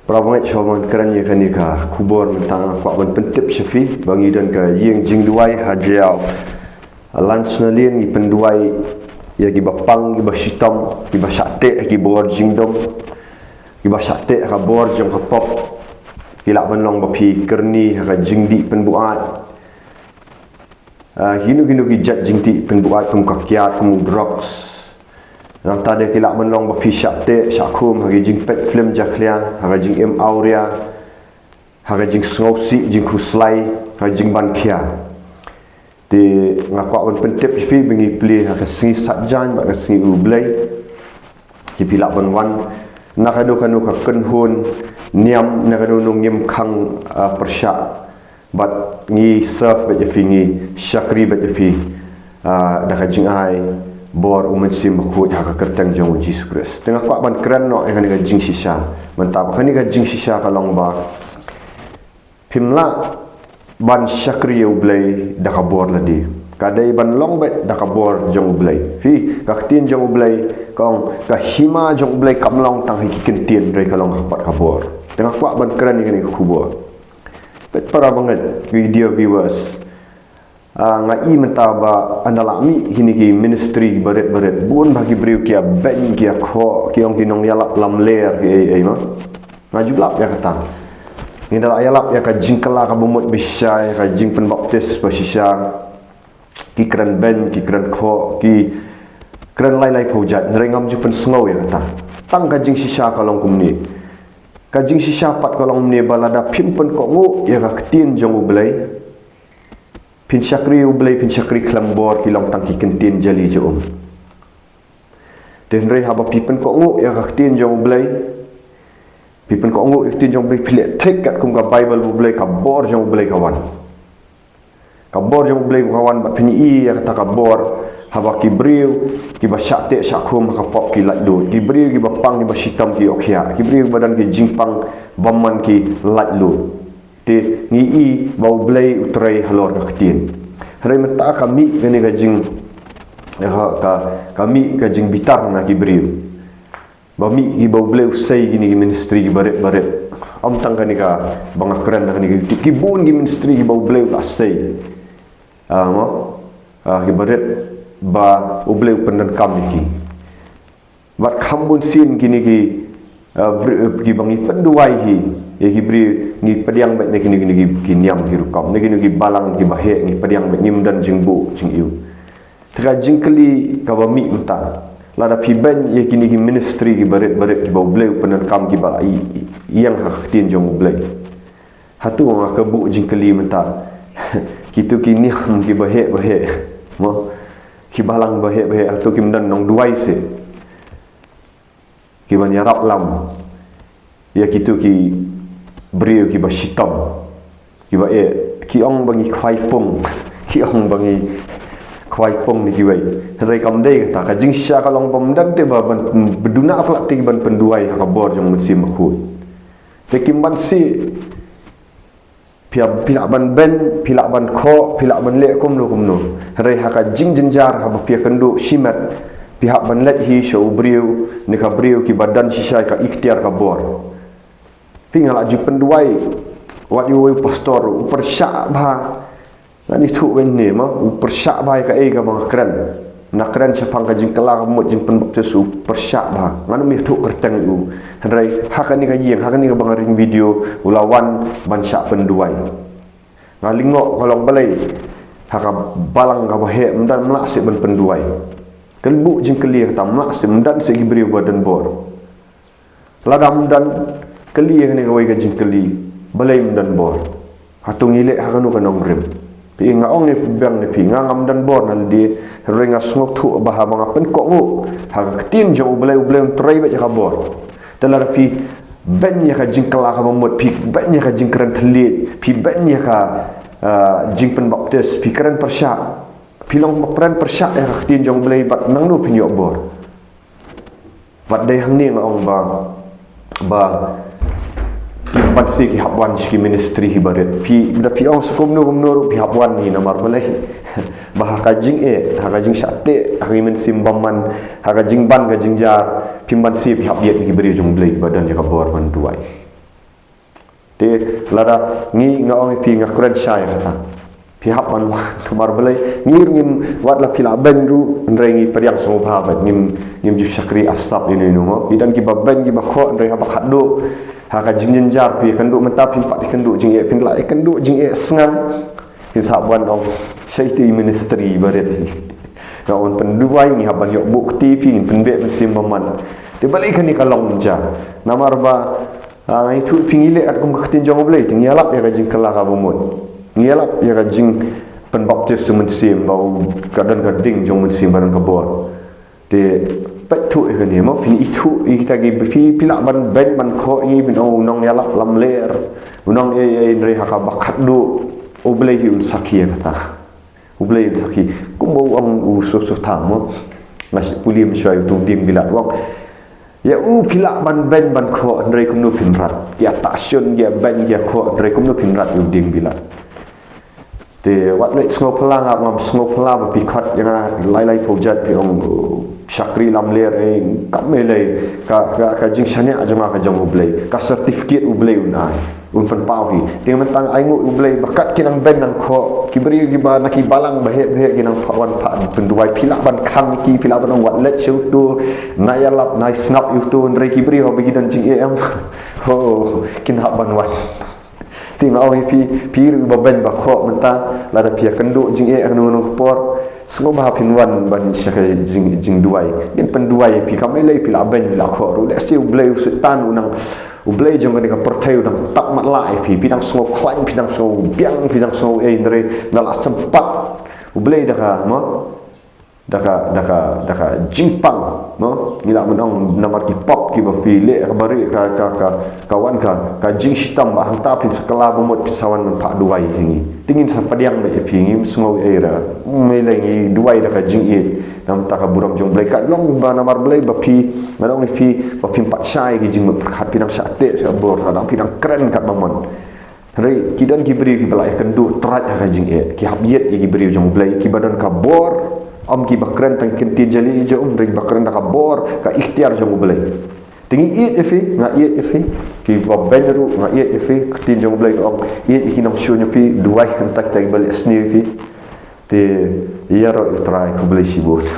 Prabangat Syawman kerana kanika kubur mentang kuat ban pentip syafi bangi dan ke yang jing duai hajiau lunch nalin ni penduai ya gi bapang gi basitam gi basate gi bor jingdom gi basate ka bor jong ka pop gi lak banlong bapi kerni ka jingdi penbuat hinu gi jat jingdi penbuat kum kakiat kum drugs yang tadi kilak menlong bapi syakte syakum hagi jing pet film jaklian hagi jing auria hagi jing sngosi jing kuslai hagi jing bankia di ngakak ban pentip pi bengi pli hagi singi satjan bak singi ublai ji pilak ban wan nakadu kanu ka kenhun niam nakadu nung niam khang persyak bat ngi serve bet ngi syakri bet pi dah jing ai bor umat sim khut ha ka kertang jong Jesus Christ tengah kuat ban kran no yang ni jing shisha mantap kan ni jing shisha kalong ba pimla ban syakri ublai dah ka bor ladi kadai ban long bet dah ka bor jong ublai fi ka tin jong ublai kong ka hima jong ublai kamlong tang hiki kentien dai kalong pat ka bor tengah kuat ban kran ni ku bor bet para banget video viewers ngai mentaba andalami hini ki ministry baret bun bagi beriu kia ben kia kho kiong kinong yalap lam ler ki ai ma ngaju lap ya kata ni dal yalap ya ka jingkala ka bumut bisai ka jing pen baptis basisha ki kran ben ki kran kho ki kran lai phojat rengam ju pen sngow ya kata tang ka jing sisa kalong kumni ka jing sisa pat kalong ni balada pimpen ko ngu ya ka tin jong ublai pin syakri ublai pin syakri klambor kilong tangki kentin jali je den rei haba pipen ko ngu ya kaktin jong ublai pipen ko ngu iktin jong ublai pilek tek kat kum ka bible ublai ka bor jong ublai kawan ka bor jong ublai kawan bat pini i ya kata ka bor haba kibriu ki basyate syakum ka pop ki lat lut kibriu ki bapang ki basitam ki okhya kibriu badan ki jingpang baman ki lat lut ti ngi bau blai utrai halor ka ktin hari mata kami kene gajing ka kami gajing bitar na kibriu bami gi bau blai usai gini ministry gi baret am tang kani ka bangakran na kani ki bun gi ministry gi bau blai usai ki baret ba ublai pendan kam ki bat khambun sin gini ki bangi penduai hi ya gibri ni pediang bet ni ki niam ki rukam ni ki balang ki bahe ni pediang bet nyim dan jingbu jing iu tera jingkeli ka bami uta lada pi ben ye kini ki ministry ki baret ki bau bleu penan kam ki ba yang hak tin jong bleu hatu nga ka bu jingkeli menta kitu ki niam ki bahe mo ki balang bahe hatu ki mendan nong duai se ki ban yarap lam ya kitu ki beriu ki basitam ki ba ki ong bangi khwai pung ki ong bangi khwai pung ni kiwei rai kam dei kata ka jing sya kalong pom dan te ba ban beduna plak ti ban penduai ha bor jong musim khut te kim ban si pilak ban ben pilak ban kho pilak ban le kum no rai ha ka jing jenjar ha ba pia kendu simat pihak ban let hi show beriu ni ka beriu ki badan sisa ka ikhtiar ka bor pingal aju penduai wat yu pastor persyak ba nani thu wen ne ma persyak ba ka ka bang kran nak kran chapang ka jing kala mot jing pen baptis persyak ba ngan mi thu kerteng u rai hakani ka yeng hakani ka bang ring video ulawan ban syak penduai ngalingok kolong balai haka balang ka bahe mendan melak sik ban penduai kelbu jing kelir tam melak sik mendan sik gibri badan bor ladam dan keli yang ni kawai kajing keli balai dan bor hatung ilek hakanu kanong rem pi ngaong ni bang ni pi ngam dan bor nal di renga snok thu bah bang pen ko ngu ha tin jo balai trai ba ka bor telar pi ben ya ka jing kala ka mot pi ben ya ka jing kran thlit pi ben ya ka jing pen baptis pi kran persyak pi long kran persyak ya ka tin jo balai bat nang nu pi yo bor wat dai hang ni ngaong ba Pat si ki hapwan ki ministry hi baret pi da pi ong sukum no pi hapwan ni namar balai bah kajing hakajing sate hakimen simbaman hakajing ban kajing jar pimban si pi hap yet ki beri jong blai badan ja ka bor ban duai Te lada ngi ngau pi ngakren syai kata pihak man kamar belai ngim wat la pila ben ru nrengi periang semua bahabat ngim ju syakri asap ini no idan ki baben ki bakho nre ha bakhado ha ka jingjen jar pi kendu menta pi pak kendu jing e pin la kendu jing e sengan ki sabwan ong syaiti ministry bareti kawan penduai ni haban yok bukti pi penbe mesim maman te balik ni kalong ja namar ba itu pingile at kum ketin jong belai tingyalap ya ka jing kala ka bumut ngelap ya kajing penbaptis semensim bau kadang kading jong mensim barang kabor de petu e ni mo pin itu kita gi pila ban ben man kho ni bin nong yalap lam ler unong e ndre haka bakat do oblei hi sakia kata oblei saki kumbo ang usus tang mo mas puli msyai tu ding bilat wak ya pila ban ben ban kho ndre kumno pinrat ya tasion ya ben ya kho ndre kumno pinrat yu ding bilat te wat lek sngo pelang ngam sngo pelang pikat yang lai project pi ong syakri lam ler kamele ka jing syane ajama ka jong ublei ka certificate ublei unai un pen pau hi ting mentang aingu ublei bakat kinang ben nang kho kibri giba naki balang bahe kinang pawan pa penduai pila ban khang ki pila ban wat lek chu tu nayalap nai snap yu tu ndre kibri ho bagi dan jing em ho kin hak ban wat ting au pi baben ba kho menta la da pia kendu jing e anu no por sengo ba pinwan ban syaka jing duai gen penduai pi kamai lai pi la ben la kho ru le siu bleu sultan unang ublei jong ka perthai unang tak mat lai pi pinang sengo klain pinang so biang pinang so e ndre na la sempat ublei daka mo daka jimpang no ngila menong namar ki pop ki ba pile bari kawan ka jing hitam ba hang tapin sekala bomot pisawan pak duai tingi tingin sa padiang ba pingi semua era melengi duai daka jing e nam taka buram jong blai kat long ba namar blai ba pi manong pi ba pim pat sai ki jing berkat pinang sate sa bor kadang pinang keren kat mamon Hari kidan ki beri ki balai kendu terat ka jing e ki habiet ki beri jong blai ki badan ka bor om ki bakran tang Kynthih jali je ring bakran da kabor ka ikhtiar jong belai tingi iet efi nga iet efi ki babenru nga iet efi tin jong belai om iet ikinam shunya pi duai hentak tak balik sni fi te yaro try ku belai sibut